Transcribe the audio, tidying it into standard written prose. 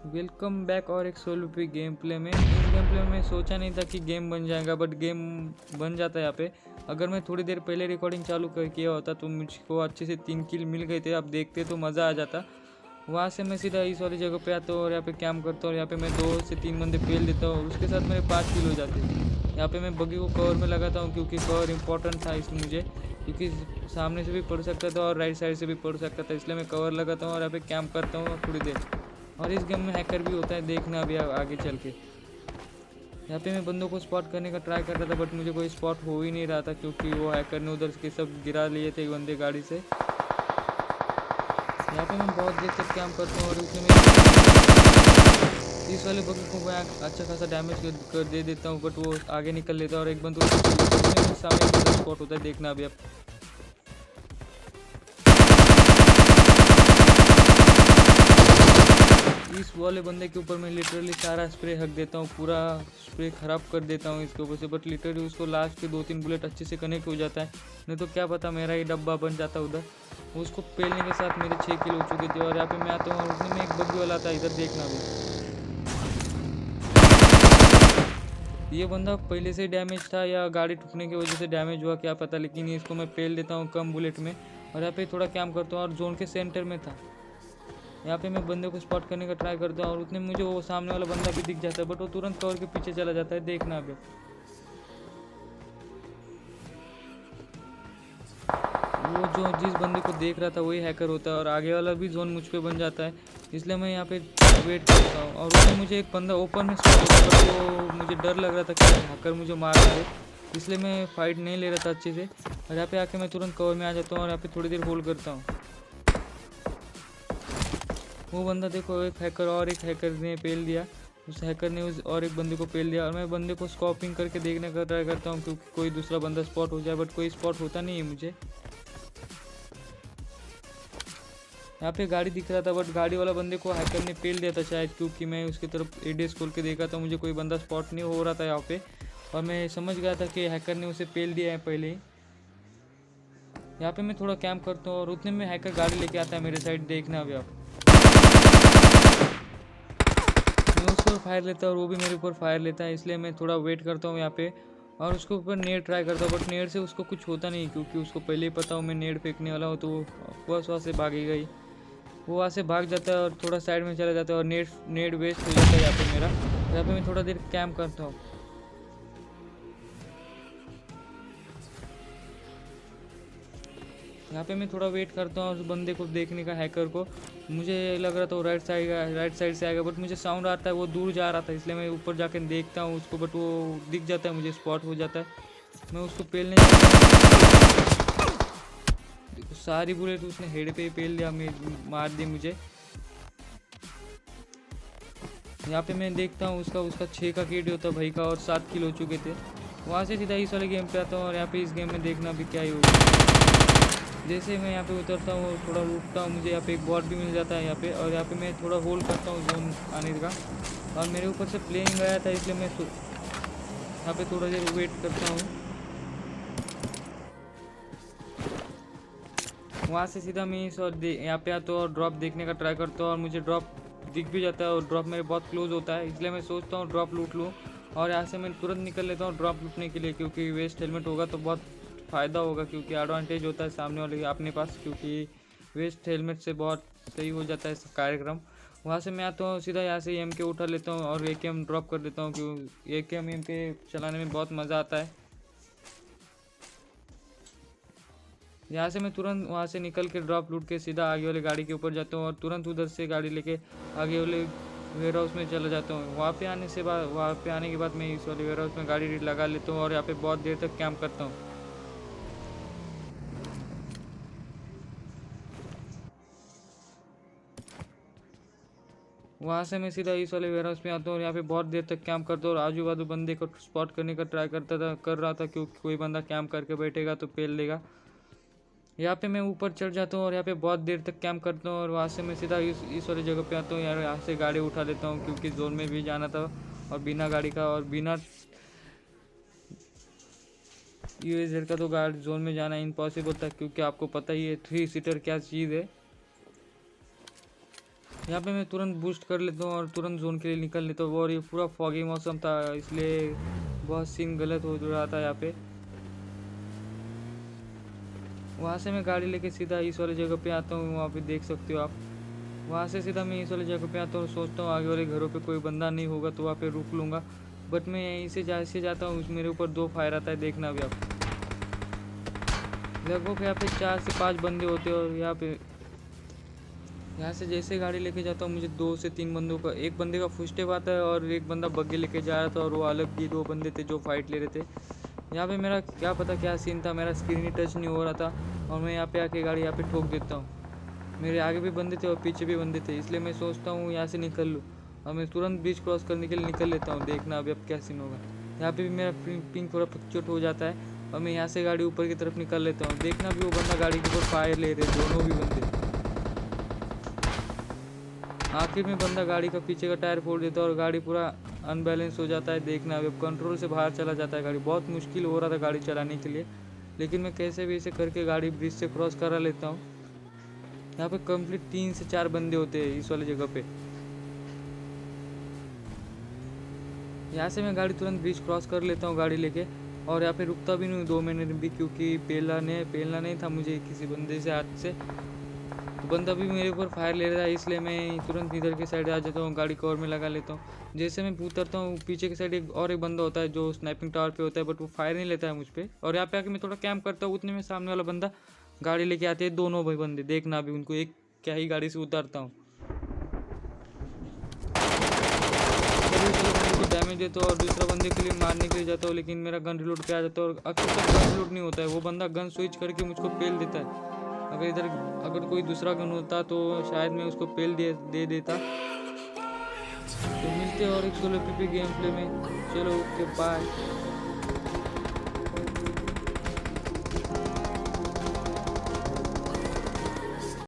Welcome back और एक solo पे गेम प्ले में। इस गेम प्ले में सोचा नहीं था कि गेम बन जाएगा, बट गेम बन जाता है यहाँ पे। अगर मैं थोड़ी देर पहले रिकॉर्डिंग चालू कर किया होता तो मुझको अच्छे से 3 किल मिल गए थे। अब देखते तो मज़ा आ जाता। वहाँ से मैं सीधा इस वाली जगह पे आता हूँ और यहाँ पे कैम्प करता हूँ। यहाँ पे मैं 2 से 3 बंदे पेल देता हूँ और उसके साथ मेरे 5 किल हो जाते हैं। यहाँ पे मैं बगी को कवर में लगाता हूँ क्योंकि कवर इंपॉर्टेंट था इसमें मुझे, क्योंकि सामने से भी पड़ सकता था और राइट साइड से भी पड़ सकता था, इसलिए मैं कवर लगाता हूँ और यहाँ पे कैम्प करता हूँ थोड़ी देर। और इस गेम में हैकर भी होता है, देखना अभी आगे चल के। यहाँ पे मैं बंदों को स्पॉट करने का ट्राई कर रहा था, बट मुझे कोई स्पॉट हो ही नहीं रहा था क्योंकि वो हैकर ने उधर के सब गिरा लिए थे बंदे गाड़ी से। यहाँ पे मैं बहुत देर तक काम करता हूँ और उसमें मैं इस वाले बगी को मैं अच्छा खासा डैमेज कर दे देता हूँ, बट वो आगे निकल लेता है और एक बंदूक सामने स्पॉट होता है, देखना अभी आप। इस वाले बंदे के ऊपर मैं लिटरली सारा स्प्रे हक देता हूँ, पूरा स्प्रे ख़राब कर देता हूँ इसके ऊपर से, बट लिटरली उसको लास्ट के 2-3 बुलेट अच्छे से कनेक्ट हो जाता है, नहीं तो क्या पता मेरा ही डब्बा बन जाता उधर। उसको पेलने के साथ मेरे 6 किल हो चुके थे। और यहाँ पे मैं आता हूँ और उसमें में एक बग्गी वाला था, इधर देखना भी। ये बंदा पहले से डैमेज था या गाड़ी टूटने की वजह से डैमेज हुआ क्या पता, लेकिन इसको मैं पेल देता हूँ कम बुलेट में। और यहाँ पे थोड़ा कैम्प करता हूँ और जोन के सेंटर में था। यहाँ पे मैं बंदे को स्पॉट करने का ट्राई करता हूँ और उतने मुझे वो सामने वाला बंदा भी दिख जाता है, बट वो तुरंत कवर के पीछे चला जाता है, देखना अभी। वो जो जिस बंदे को देख रहा था वही हैकर होता है और आगे वाला भी जोन मुझ पे बन जाता है, इसलिए मैं यहाँ पे वेट करता हूँ। और उसमें मुझे एक बंदा ओपन में स्पॉट होता है, बट वो मुझे डर लग रहा था कि हैकर मुझे मार रहा है, इसलिए मैं फाइट नहीं ले रहा था अच्छे से। और यहाँ पे आके मैं तुरंत कवर में आ जाता हूँ और यहाँ पे थोड़ी देर होल्ड करता हूँ। वो बंदा देखो, एक हैकर ने पेल दिया, उस हैकर ने उस और एक बंदे को पेल दिया। और मैं बंदे को स्कॉपिंग करके देखने का ट्राई करता हूँ क्योंकि कोई दूसरा बंदा स्पॉट हो जाए, बट कोई स्पॉट होता नहीं है मुझे। यहाँ पे गाड़ी दिख रहा था, बट गाड़ी वाला बंदे को हैकर ने पेल दिया था शायद, क्योंकि मैं उसकी तरफ एडीएस खोल के देखा था, मुझे कोई बंदा स्पॉट नहीं हो रहा था यहाँ पे। और मैं समझ गया था कि हैकर ने उसे पेल दिया है पहले ही। यहाँ पे मैं थोड़ा कैम्प करता हूँ और उतने में हैकर गाड़ी लेके आता है मेरे साइड, देखना अभी आप। मैं उसके ऊपर फायर लेता हूँ और वो भी मेरे ऊपर फायर लेता है, इसलिए मैं थोड़ा वेट करता हूँ यहाँ पे और उसके ऊपर नेड ट्राई करता हूँ, बट नेड से उसको कुछ होता नहीं क्योंकि उसको पहले ही पता हूँ मैं नेड फेंकने वाला हूँ, तो वो बस वहाँ से भागेगा ही। वो वहाँ से भाग जाता है और थोड़ा साइड में चला जाता है और नेड वेस्ट हो जाता है यहाँ पे मेरा। यहाँ पे मैं थोड़ा देर कैम्प करता हूँ। यहाँ पे मैं थोड़ा वेट करता हूँ उस बंदे को देखने का, हैकर को। मुझे लग रहा था वो राइट साइड से आएगा, बट मुझे साउंड आता है वो दूर जा रहा था, इसलिए मैं ऊपर जाकर देखता हूँ उसको, बट वो दिख जाता है मुझे, स्पॉट हो जाता है। मैं उसको पेलने जाता हूँ, सारी बुलेट उसने हेड पे ही पेल दिया, मार दी मुझे। यहाँ पे मैं देखता हूँ उसका 6 का किड होता भाई का और 7 किल हो चुके थे। वहाँ से सीधा इस वाले गेम पे आता हूँ और यहाँ पे इस गेम में देखना भी क्या ही होगा। जैसे मैं यहाँ पे उतरता हूँ और थोड़ा रुकता हूँ, मुझे यहाँ पे एक बॉट भी मिल जाता है यहाँ पे। और यहाँ पे मैं थोड़ा होल्ड करता हूँ जोन आने का, और मेरे ऊपर से प्लेइंग आया था, इसलिए मैं यहाँ पे थोड़ा देर वेट करता हूँ। वहाँ से सीधा मैं इस और यहाँ पे आता हूँ और ड्रॉप देखने का ट्राई करता हूँ और मुझे ड्रॉप दिख भी जाता है और ड्रॉप मेरे बहुत क्लोज होता है, इसलिए मैं सोचता हूँ ड्रॉप लूट लूँ। और यहाँ से मैं तुरंत निकल लेता हूँ ड्रॉप लूटने के लिए, क्योंकि वेस्ट हेलमेट होगा तो बहुत फ़ायदा होगा, क्योंकि एडवांटेज होता है सामने वाले अपने पास, क्योंकि वेस्ट हेलमेट से बहुत सही हो जाता है कार्यक्रम। वहाँ से मैं आता हूँ सीधा, यहाँ से एम के उठा लेता हूँ और AKM ड्रॉप कर देता हूँ, क्योंकि AKM एम के चलाने में बहुत मज़ा आता है। यहाँ से मैं तुरंत वहाँ से निकल के ड्रॉप लूट के सीधा आगे वाले गाड़ी के ऊपर जाता हूँ और तुरंत उधर से गाड़ी लेके आगे वाले वेयर हाउस में चला जाता हूँ। वहाँ पे आने के बाद मैं इस वाले वेयर हाउस में गाड़ी लगा लेता हूँ और यहाँ पे बहुत देर तक कैंप करता हूँ। वहाँ से मैं सीधा इस वाले वेयर हाउस में आता हूँ और यहाँ पे बहुत देर तक कैंप करता हूँ और आजू बाजू बंदे को स्पॉट करने का ट्राई कर रहा था, क्योंकि कोई बंदा कैंप करके बैठेगा तो पेल लेगा। यहाँ पे मैं ऊपर चढ़ जाता हूँ और यहाँ पे बहुत देर तक कैंप करता हूँ और वहाँ से मैं सीधा इस वाली जगह पे आता हूँ यार। यहाँ से गाड़ी उठा लेता हूँ क्योंकि जोन में भी जाना था, और बिना गाड़ी का और बिना UAZ का तो गाड़ी जोन में जाना इम्पॉसिबल था, क्योंकि आपको पता ही है 3 सीटर क्या चीज़ है। यहाँ पे मैं तुरंत बूस्ट कर लेता हूँ और तुरंत जोन के लिए निकल लेता हूँ। और ये पूरा फॉगी मौसम था इसलिए बहुत सीन गलत हो रहा था यहाँ पे। वहाँ से मैं गाड़ी लेके सीधा इस वाली जगह पे आता हूँ, वहाँ पे देख सकते हो आप। वहाँ से सीधा मैं इस वाली जगह पे आता हूँ, सोचता हूँ आगे वाले घरों पे कोई बंदा नहीं होगा तो वहाँ पे रुक लूँगा। बट मैं यहीं से जैसे जाता हूँ मेरे ऊपर 2 फायर आता है, देखना अभी आप। लगभग यहाँ पे 4 से 5 बंदे होते हैं। और यहाँ से जैसे गाड़ी लेके जाता हूँ मुझे 2 से 3 बंदों का, एक बंदे का फुटस्टेप आता है और एक बंदा बग्गे लेके जा रहा था और वो अलग ही 2 बंदे थे जो फाइट ले रहे थे। यहाँ पे मेरा क्या पता क्या सीन था, मेरा स्क्रीन ही टच नहीं हो रहा था और मैं यहाँ पे आके गाड़ी यहाँ पे ठोक देता हूँ। मेरे आगे भी बंदे थे और पीछे भी बंदे थे, इसलिए मैं सोचता हूँ यहाँ से निकल लूँ और मैं तुरंत ब्रिज क्रॉस करने के लिए निकल लेता हूँ। देखना अभी अब क्या सीन होगा। यहाँ पे भी मेरा पिंक थोड़ा फ्लक्चुएट हो जाता है और मैं यहाँ से गाड़ी ऊपर की तरफ निकल लेता हूँ। देखना भी वो बंदा गाड़ी के ऊपर फायर ले रहे, दोनों भी बंदे। आखिर में बंदा गाड़ी का पीछे का टायर फोड़ देता है और गाड़ी पूरा अनबैलेंस हो जाता है। देखना अभी कंट्रोल से बाहर चला जाता है गाड़ी। बहुत मुश्किल हो रहा था गाड़ी चलाने के लिए, लेकिन मैं कैसे भी इसे करके गाड़ी ब्रिज से क्रॉस करा लेता हूँ। यहाँ पे कंप्लीट 3 से 4 बंदे होते हैं इस वाली जगह पे। यहाँ से मैं गाड़ी तुरंत ब्रिज क्रॉस कर लेता हूँ गाड़ी लेके और यहाँ पे रुकता भी नहीं 2 मिनट भी, क्योंकि पेलना नहीं था मुझे किसी बंदे से हाथ से। तो बंदा भी मेरे ऊपर फायर ले रहा है, इसलिए मैं तुरंत इधर के साइड आ जाता हूँ, गाड़ी कवर में लगा लेता हूँ। जैसे मैं उतरता हूँ पीछे की साइड एक बंदा होता है जो स्नाइपिंग टावर पे होता है, बट वो फायर नहीं लेता है मुझ पर। और यहाँ पे आके मैं थोड़ा कैंप करता हूँ, उतने में सामने वाला बंदा गाड़ी लेके आते हैं, दोनों भाई बंदे। देखना अभी उनको एक क्या ही गाड़ी से उतारता हूँ, को डैमेज देता हूँ और दूसरा बंदे के लिए मारने के लिए जाता हूँ, लेकिन मेरा गन रिलोड पे आ जाता है और अक्सर गन रिलोड नहीं होता है। वो बंदा गन स्विच करके मुझको पेल देता है। अगर कोई दूसरा गन होता तो शायद मैं उसको पेल दे देता। तो मिलते हैं और एक सोलो पीपी गेम प्ले में। चलो ओके बाय।